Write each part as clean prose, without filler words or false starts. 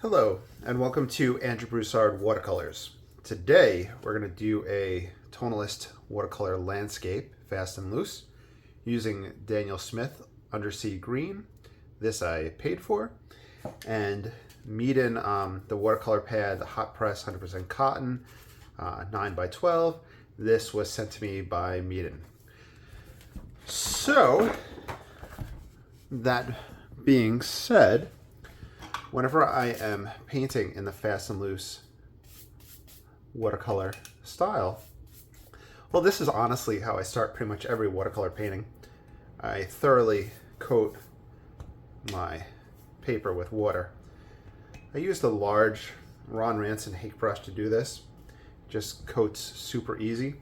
Hello, and welcome to Andrew Broussard Watercolors. Today, we're going to do a Tonalist watercolor landscape, fast and loose, using Daniel Smith Undersea Green. This I paid for. And Meeden, the watercolor pad, the hot press 100% cotton, 9 by 12. This was sent to me by Meeden. So, that being said, whenever I am painting in the fast and loose watercolor style, well, this is honestly how I start pretty much every watercolor painting. I thoroughly coat my paper with water. I used a large Ron Ranson Hake brush to do this. Just coats super easy,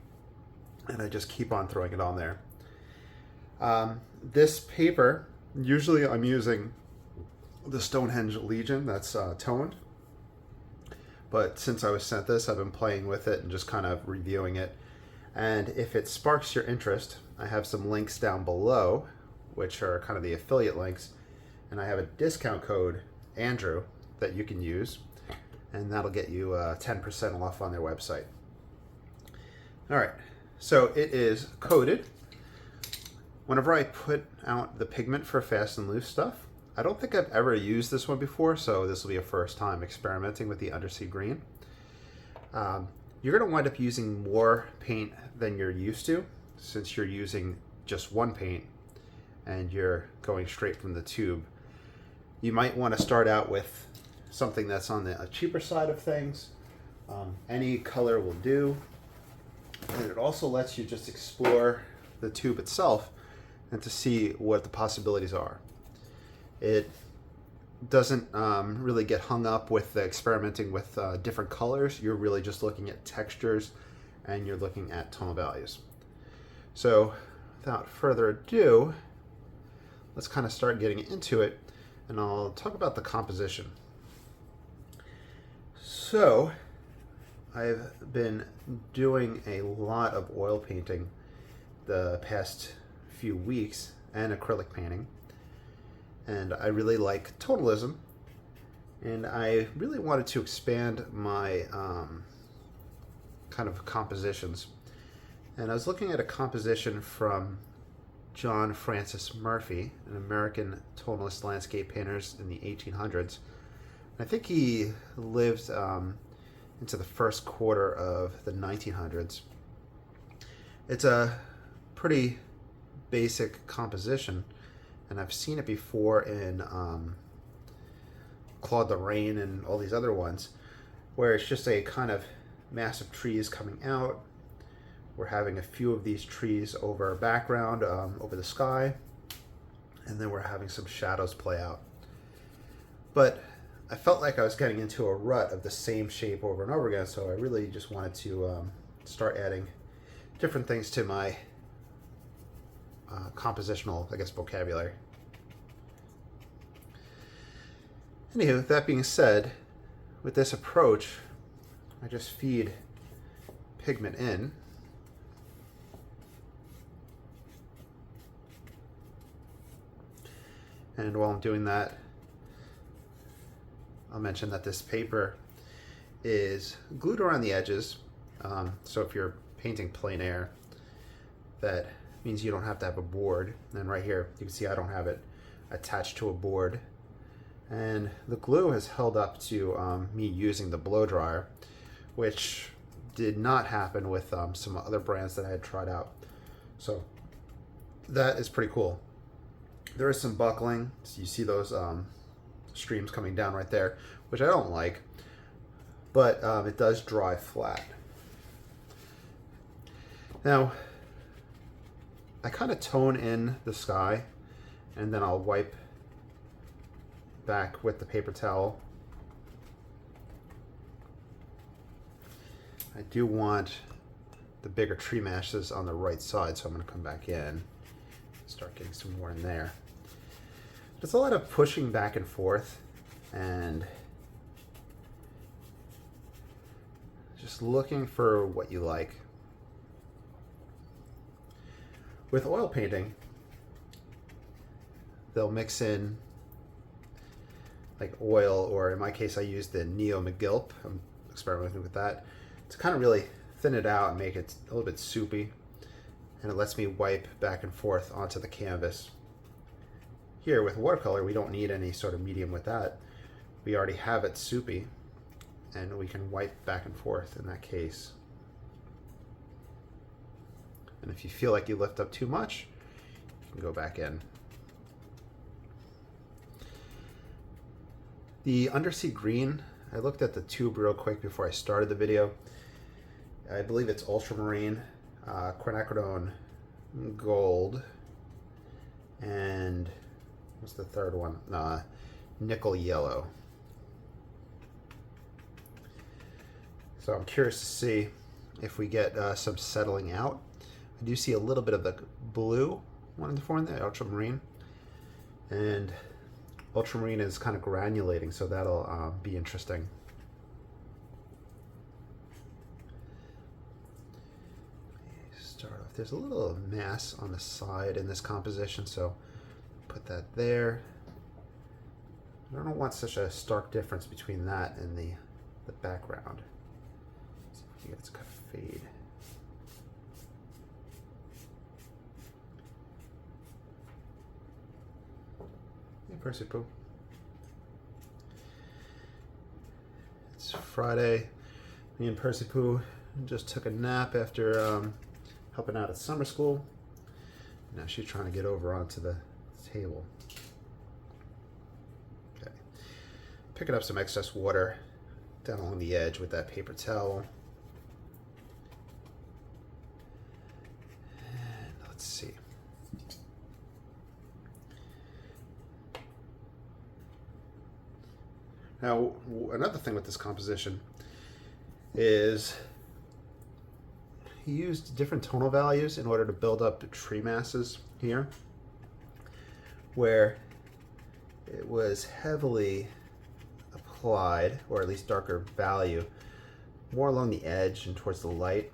and I just keep on throwing it on there. This paper, usually I'm using the Stonehenge Legion that's toned, but since I was sent this, I've been playing with it and just kind of reviewing it. And if it sparks your interest, I have some links down below, which are kind of the affiliate links, and I have a discount code, Andrew, that you can use, and that'll get you 10% off on their website. All right, so it is coated. Whenever I put out the pigment for fast and loose stuff, I don't think I've ever used this one before, so this will be a first time experimenting with the Undersea Green. You're going to wind up using more paint than you're used to, since you're using just one paint and you're going straight from the tube. You might want to start out with something that's on the cheaper side of things. Any color will do, and it also lets you just explore the tube itself and to see what the possibilities are. It doesn't really get hung up with experimenting with different colors. You're really just looking at textures and you're looking at tonal values. So without further ado, let's kind of start getting into it, and I'll talk about the composition. So I've been doing a lot of oil painting the past few weeks and acrylic painting. And I really like tonalism, and I really wanted to expand my kind of compositions. And I was looking at a composition from John Francis Murphy, an American tonalist landscape painter in the 1800s. I think he lived into the first quarter of the 1900s. It's a pretty basic composition, and I've seen it before in Claude Lorraine and all these other ones, where it's just a kind of mass of trees coming out. We're having a few of these trees over a background, over the sky, and then we're having some shadows play out. But I felt like I was getting into a rut of the same shape over and over again, so I really just wanted to start adding different things to my compositional, I guess, vocabulary. Anywho, that being said, with this approach, I just feed pigment in. And while I'm doing that, I'll mention that this paper is glued around the edges. So if you're painting plein air, that means you don't have to have a board. And right here, you can see I don't have it attached to a board. And the glue has held up to me using the blow dryer, which did not happen with some other brands that I had tried out. So that is pretty cool. There is some buckling, so you see those streams coming down right there, which I don't like, but it does dry flat. Now, I kind of tone in the sky, and then I'll wipe back with the paper towel. I do want the bigger tree masses on the right side, so I'm going to come back in, start getting some more in there. There's a lot of pushing back and forth and just looking for what you like. With oil painting, they'll mix in like oil, or in my case I use the Neo McGilp. I'm experimenting with that to kind of really thin it out and make it a little bit soupy, and it lets me wipe back and forth onto the canvas. Here with watercolor, we don't need any sort of medium with that. We already have it soupy, and we can wipe back and forth in that case. And if you feel like you lift up too much, you can go back in. The Undersea green, I looked at the tube real quick before I started the video. I believe it's ultramarine, quinacridone gold, and what's the third one? Nickel yellow. So I'm curious to see if we get some settling out. I do see a little bit of the blue wanting to form there, ultramarine. And ultramarine is kind of granulating, so that'll be interesting. Start off, there's a little mass on the side in this composition, so put that there. I don't want such a stark difference between that and the background. Let's see if we get some fade. Hey, Percy Poo. It's Friday. Me and Percy Poo just took a nap after helping out at summer school. Now she's trying to get over onto the table. Okay. Picking up some excess water down along the edge with that paper towel. And let's see. Now, another thing with this composition is he used different tonal values in order to build up the tree masses here, where it was heavily applied, or at least darker value, more along the edge and towards the light.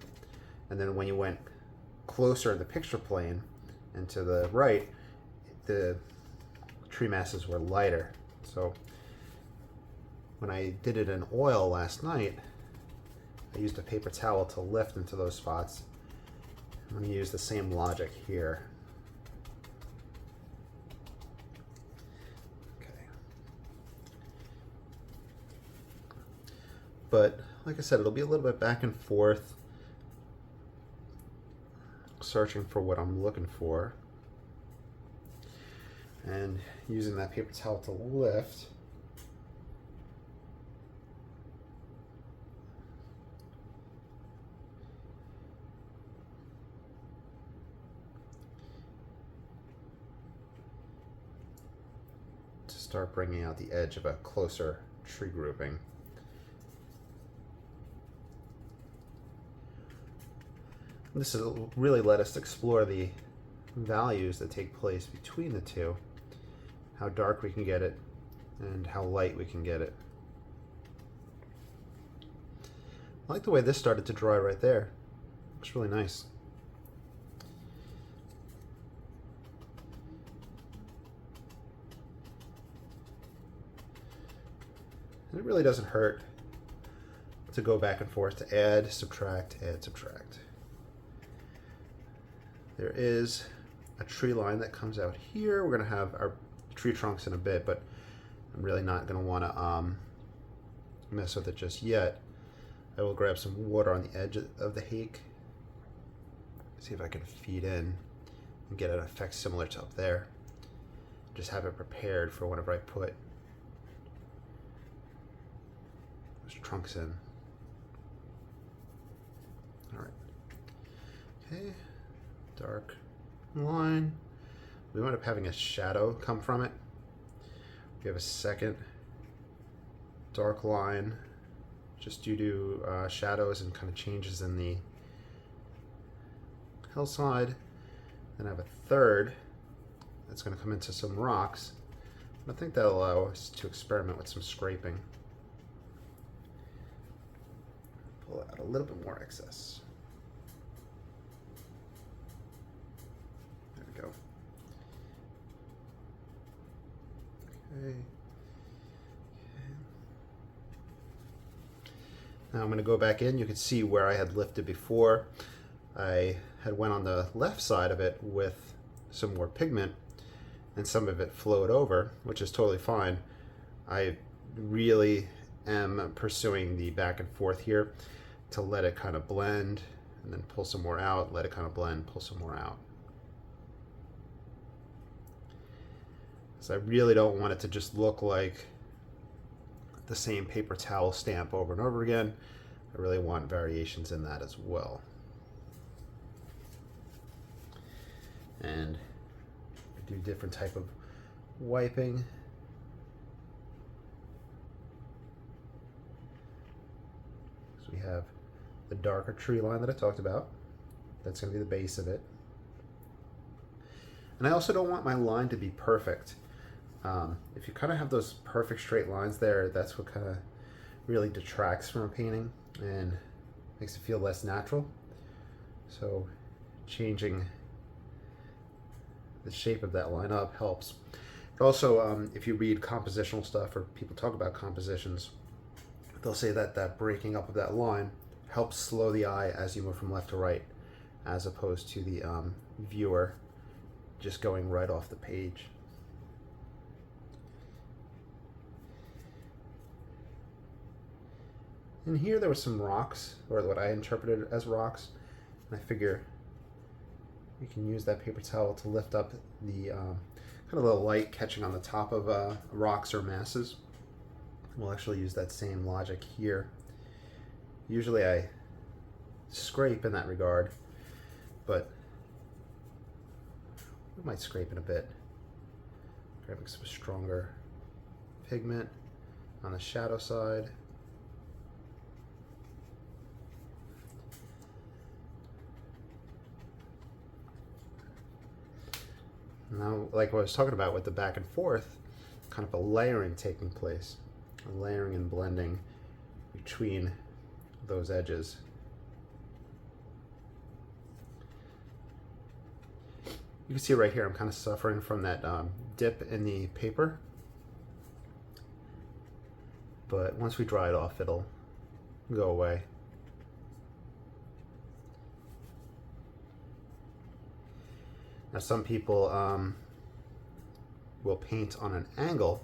And then when you went closer in the picture plane and to the right, the tree masses were lighter. So when I did it in oil last night, I used a paper towel to lift into those spots. I'm going to use the same logic here. Okay. But like I said, it'll be a little bit back and forth, searching for what I'm looking for, and using that paper towel to lift. Start bringing out the edge of a closer tree grouping. This will really let us explore the values that take place between the two, how dark we can get it and how light we can get it. I like the way this started to dry right there. Looks really nice. It really doesn't hurt to go back and forth, to add, subtract, add, subtract. There is a tree line that comes out here. We're going to have our tree trunks in a bit, but I'm really not going to want to mess with it just yet. I will grab some water on the edge of the hake. See if I can feed in and get an effect similar to up there. Just have it prepared for whenever I put trunks in. All right. Okay. Dark line. We wind up having a shadow come from it. We have a second dark line just due to shadows and kind of changes in the hillside. Then I have a third that's going to come into some rocks. I think that'll allow us to experiment with some scraping. Pull out a little bit more excess. There we go. Okay. Now I'm going to go back in. You can see where I had lifted before. I had went on the left side of it with some more pigment, and some of it flowed over, which is totally fine. I really am pursuing the back and forth here to let it kind of blend and then pull some more out, let it kind of blend, pull some more out. So I really don't want it to just look like the same paper towel stamp over and over again. I really want variations in that as well. And do different type of wiping. So we have the darker tree line that I talked about. That's going to be the base of it. And I also don't want my line to be perfect. If you kind of have those perfect straight lines there, that's what kind of really detracts from a painting and makes it feel less natural. So changing the shape of that line up helps. But also, if you read compositional stuff or people talk about compositions, they'll say that that breaking up of that line helps slow the eye as you move from left to right, as opposed to the viewer just going right off the page. And here there were some rocks, or what I interpreted as rocks, and I figure we can use that paper towel to lift up the kind of the light catching on the top of rocks or masses. We'll actually use that same logic here. Usually I scrape in that regard, but we might scrape in a bit. Grabbing some stronger pigment on the shadow side. Now, like what I was talking about with the back and forth, kind of a layering taking place, a layering and blending between those edges. You can see right here I'm kind of suffering from that dip in the paper, but once we dry it off it'll go away. Now some people will paint on an angle.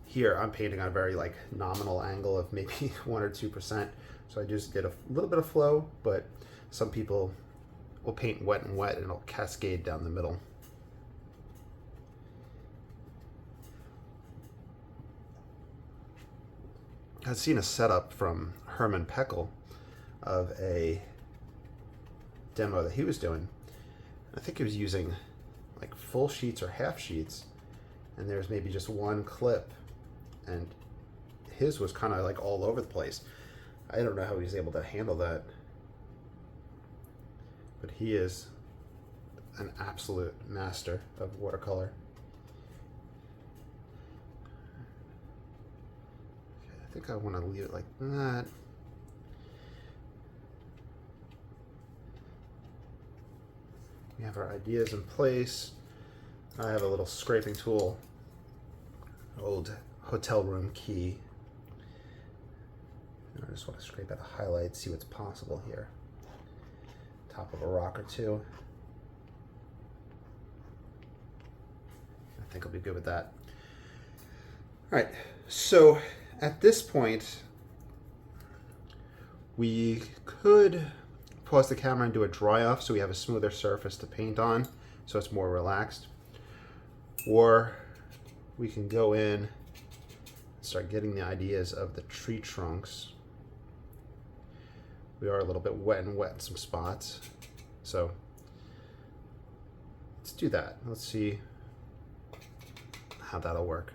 Here I'm painting on a very like nominal angle of maybe 1 or 2%, so I just get a little bit of flow, but some people will paint wet and wet and it'll cascade down the middle. I've seen a setup from Herman Peckel of a demo that he was doing. I think he was using like full sheets or half sheets, and there's maybe just one clip, and his was kind of like all over the place. I don't know how he was able to handle that, but he is an absolute master of watercolor. Okay, I think I want to leave it like that. We have our ideas in place. I have a little scraping tool, old hotel room key. And I just want to scrape out a highlight, see what's possible here. Top of a rock or two. I think I'll be good with that. All right, so at this point, we could pause the camera and do a dry off so we have a smoother surface to paint on, so it's more relaxed. Or we can go in and start getting the ideas of the tree trunks. We are a little bit wet in some spots, so let's do that. Let's see how that'll work.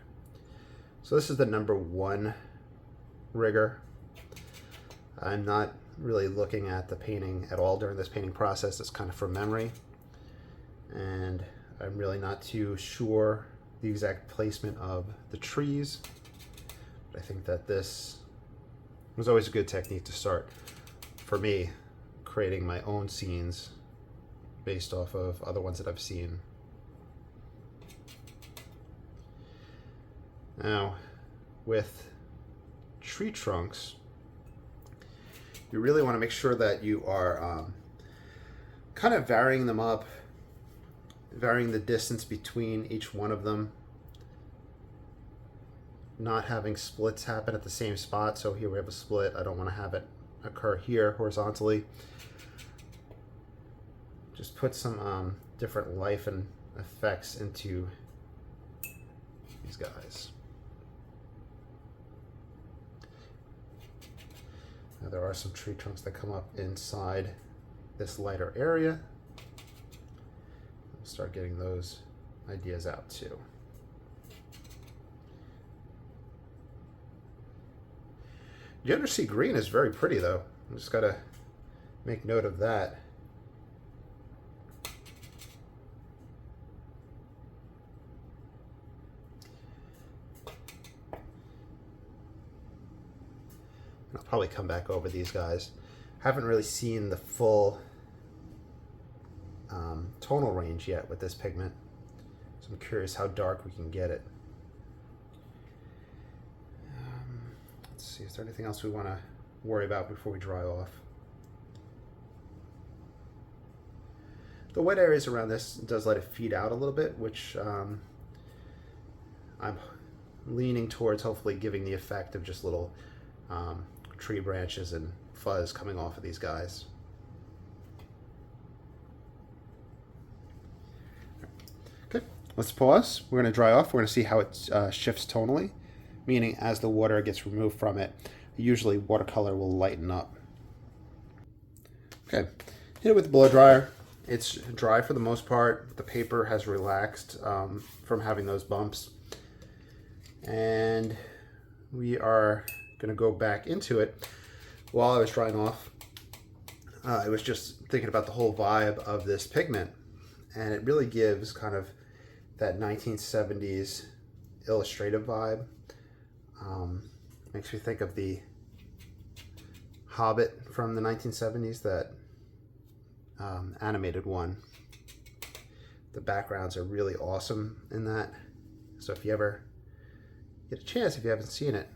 So this is the #1 rigger. I'm not really looking at the painting at all during this painting process. It's kind of from memory, and I'm really not too sure the exact placement of the trees, but I think that this was always a good technique to start for me creating my own scenes based off of other ones that I've seen. Now with tree trunks, you really want to make sure that you are kind of varying them up, varying the distance between each one of them, not having splits happen at the same spot. So here we have a split. I don't want to have it occur here horizontally. Just put some different life and effects into these guys. Now there are some tree trunks that come up inside this lighter area. We'll start getting those ideas out too. The Undersea green is very pretty though. I just gotta make note of that. I'll probably come back over these guys. Haven't really seen the full tonal range yet with this pigment, so I'm curious how dark we can get it. Let's see, is there anything else we want to worry about before we dry off? The wet areas around this does let it feed out a little bit, which I'm leaning towards hopefully giving the effect of just little tree branches and fuzz coming off of these guys. Okay, let's pause. We're going to dry off. We're going to see how it shifts tonally, meaning as the water gets removed from it, usually watercolor will lighten up. Okay, hit it with the blow dryer. It's dry for the most part. The paper has relaxed from having those bumps. And we are going to go back into it. While I was drying off, I was just thinking about the whole vibe of this pigment, and it really gives kind of that 1970s illustrative vibe. Makes me think of the Hobbit from the 1970s, that animated one. The backgrounds are really awesome in that. So if you ever get a chance, if you haven't seen it,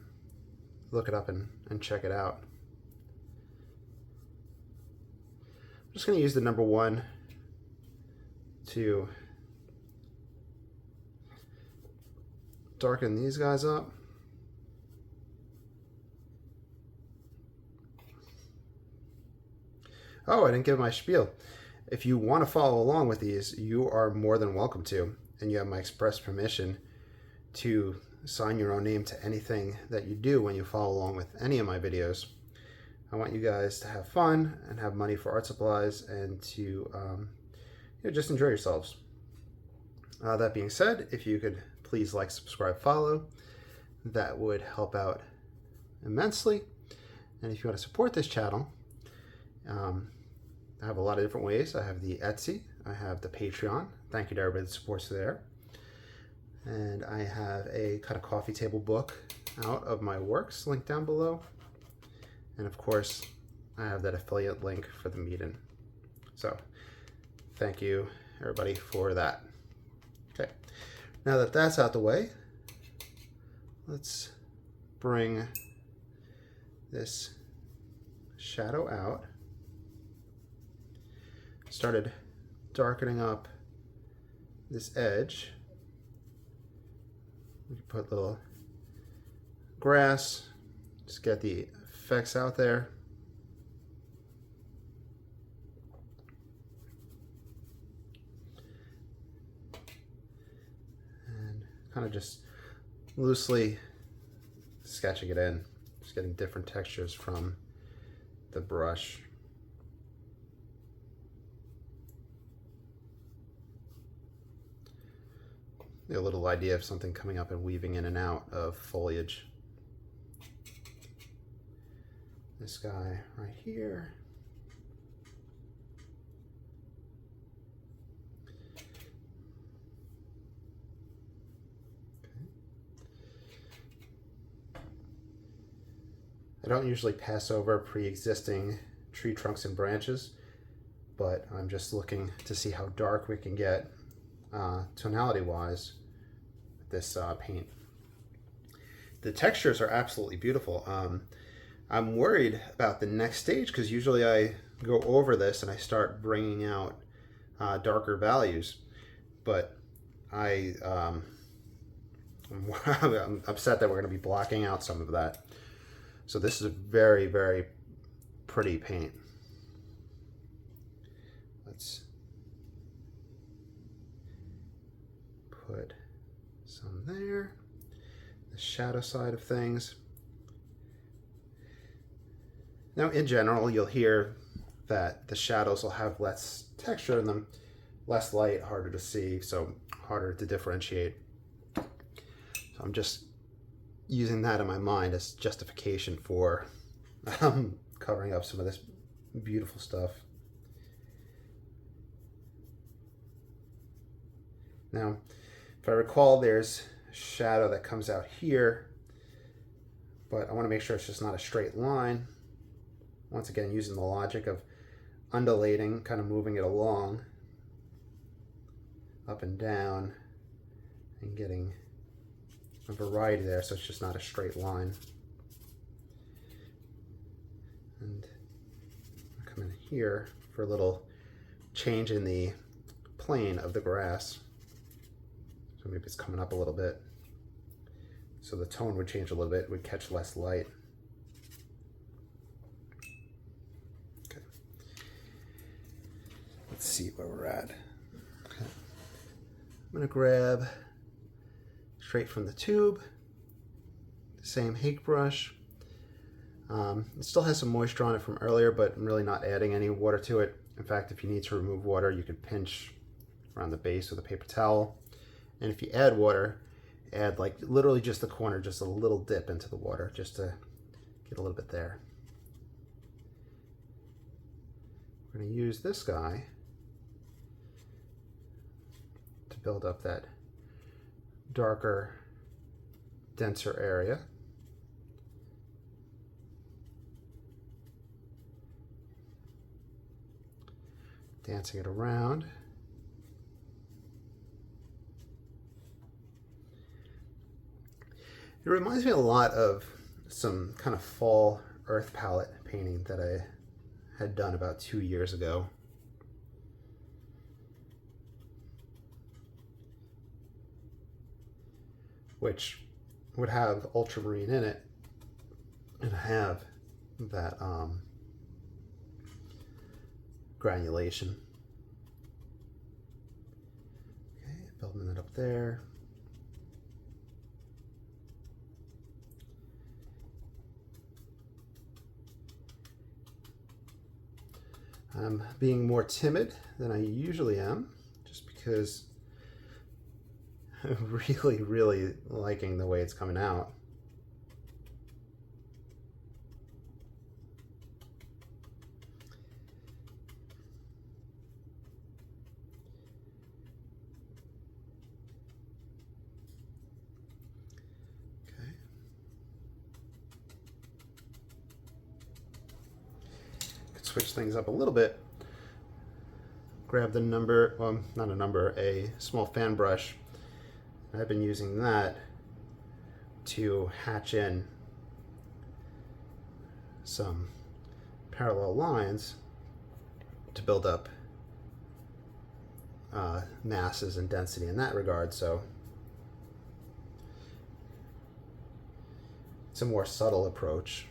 look it up and check it out. I'm just going to use the number 1 to darken these guys up. Oh, I didn't give my spiel. If you want to follow along with these, you are more than welcome to, and you have my express permission to sign your own name to anything that you do when you follow along with any of my videos. I want you guys to have fun and have money for art supplies and to just enjoy yourselves. That being said, if you could please like, subscribe, follow, that would help out immensely. And if you want to support this channel, I have a lot of different ways. I have the Etsy, I have the Patreon. Thank you to everybody that supports there. And I have a kind of coffee table book out of my works linked down below. And of course, I have that affiliate link for the meeting. So thank you everybody for that. Okay, now that that's out the way, let's bring this shadow out. Started darkening up this edge. We can put little grass, just get the effects out there. And kind of just loosely sketching it in, just getting different textures from the brush. A little idea of something coming up and weaving in and out of foliage. This guy right here. I don't usually pass over pre-existing tree trunks and branches, but I'm just looking to see how dark we can get tonality wise with this paint. The textures are absolutely beautiful. I'm worried about the next stage because usually I go over this and I start bringing out darker values, but I'm I'm upset that we're going to be blocking out some of that. So this is a very, very pretty paint. Let's put some there. The shadow side of things. Now, in general, you'll hear that the shadows will have less texture in them, less light, harder to see, so harder to differentiate. So I'm just using that in my mind as justification for covering up some of this beautiful stuff. Now, if I recall, there's shadow that comes out here, but I want to make sure it's just not a straight line. Once again, using the logic of undulating, kind of moving it along, up and down, and getting a variety there, so it's just not a straight line. And I'll come in here for a little change in the plane of the grass. So maybe it's coming up a little bit. So the tone would change a little bit, would catch less light. Okay. Let's see where we're at. Okay. I'm gonna grab straight from the tube, the same Hake brush. It still has some moisture on it from earlier, but I'm really not adding any water to it. In fact, if you need to remove water, you could pinch around the base with a paper towel. And if you add water, add like literally just the corner, just a little dip into the water, just to get a little bit there. We're going to use this guy to build up that darker, denser area. Dancing it around. It reminds me a lot of some kind of fall earth palette painting that I had done about 2 years ago. Which would have ultramarine in it and have that granulation. Okay, building it up there. I'm being more timid than I usually am, just because I'm really, really liking the way it's coming out. Okay. Could switch things up a little bit. Grab the number, well, not a number, a small fan brush. I've been using that to hatch in some parallel lines to build up masses and density in that regard. So it's a more subtle approach.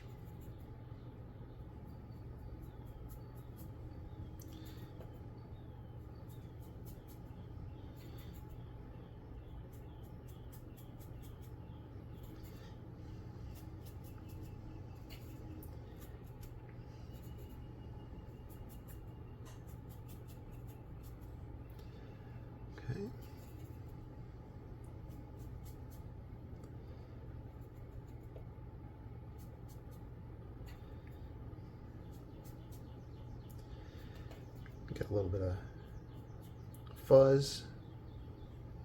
Okay. Get a little bit of fuzz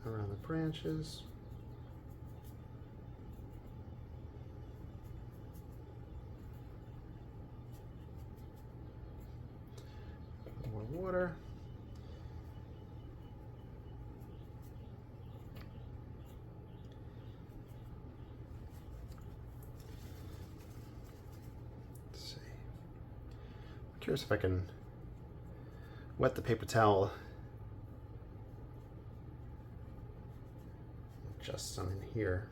around the branches. More water. Curious if I can wet the paper towel just some in here.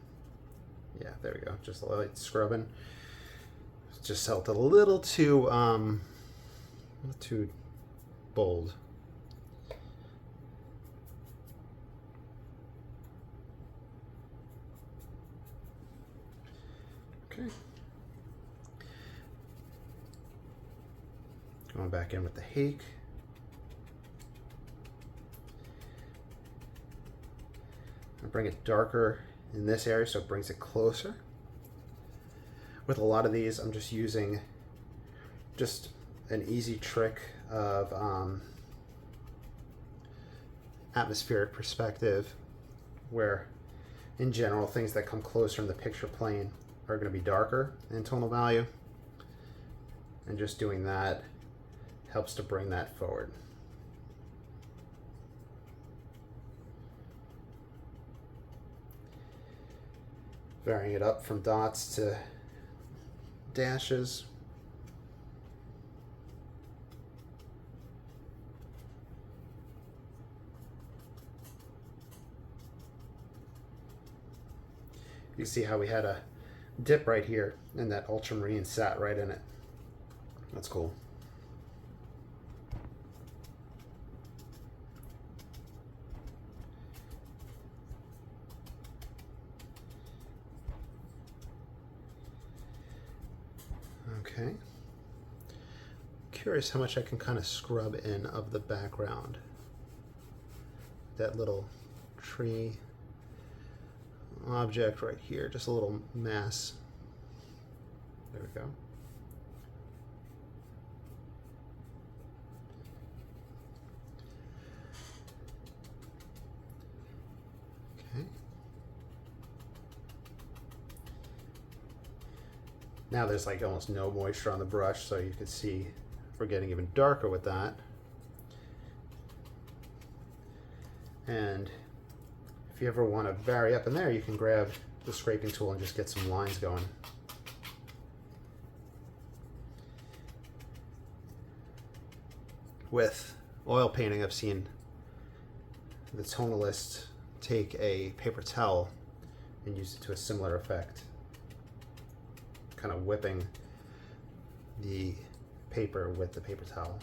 Yeah, there we go. Just a light scrubbing. Just felt a little too bold. Okay. Going back in with the hake. I'll bring it darker in this area so it brings it closer. With a lot of these, I'm just using just an easy trick of atmospheric perspective, where in general things that come closer in the picture plane are going to be darker in tonal value, and just doing that helps to bring that forward. Varying it up from dots to dashes. You see how we had a dip right here and that ultramarine sat right in it. That's cool. Okay. Curious how much I can kind of scrub in of the background. That little tree object right here, just a little mass. There we go. Okay. Now there's like almost no moisture on the brush, so you can see we're getting even darker with that. And if you ever want to vary up in there, you can grab the scraping tool and just get some lines going. With oil painting, I've seen the Tonalist take a paper towel and use it to a similar effect, kind of whipping the paper with the paper towel.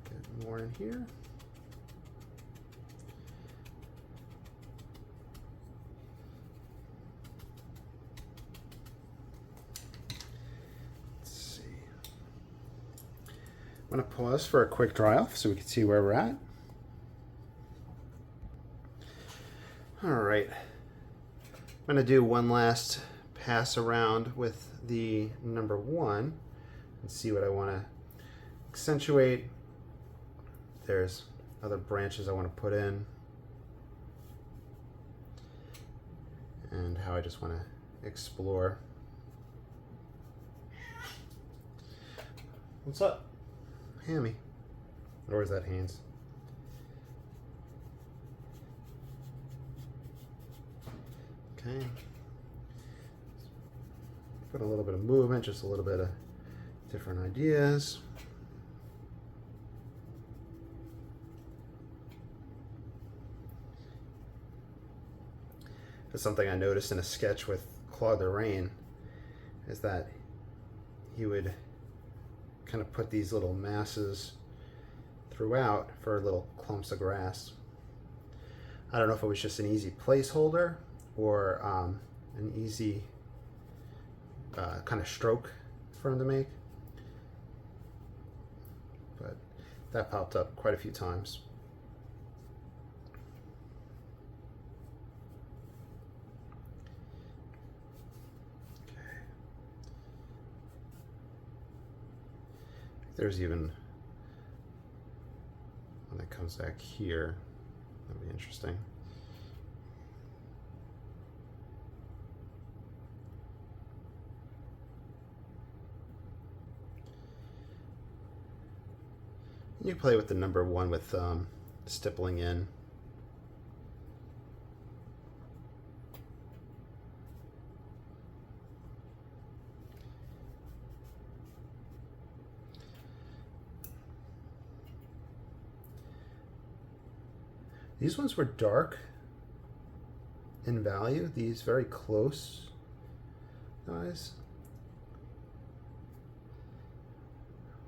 Get more in here. Let's see. I'm going to pause for a quick dry off so we can see where we're at. All right. I'm going to do one last pass around with the number 1 and see what I want to accentuate. There's other branches I want to put in, and how I just want to explore. What's up, Hammy? Or is that Haynes? Okay. Put a little bit of movement, just a little bit of different ideas. That's something I noticed in a sketch with Claude Lorraine, is that he would kind of put these little masses throughout for little clumps of grass. I don't know if it was just an easy placeholder or an easy kind of stroke for him to make, but that popped up quite a few times. Okay. There's even one that comes back here. That'd be interesting. You play with the number 1 with stippling in. These ones were dark in value, these very close guys.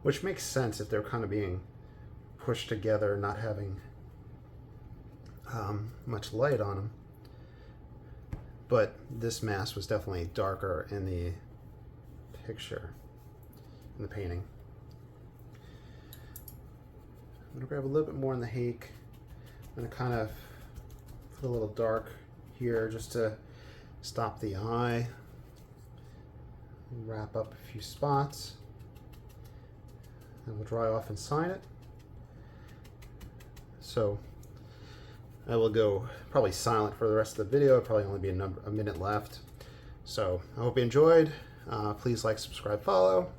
Which makes sense if they're kind of being pushed together, not having much light on them. But this mask was definitely darker in the picture, in the painting. I'm gonna grab a little bit more in the hake. I'm gonna kind of put a little dark here just to stop the eye. Wrap up a few spots. And we'll dry off and sign it. So I will go probably silent for the rest of the video. It'll probably only be a minute left. So I hope you enjoyed. Please like, subscribe, follow,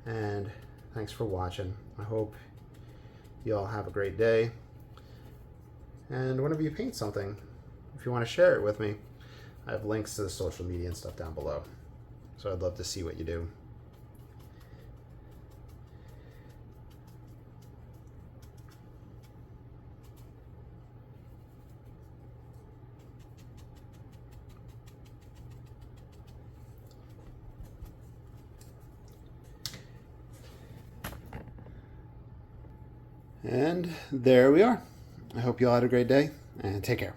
and thanks for watching. I hope you all have a great day. And whenever you paint something, if you want to share it with me, I have links to the social media and stuff down below. So I'd love to see what you do. And there we are. I hope you all had a great day, and take care.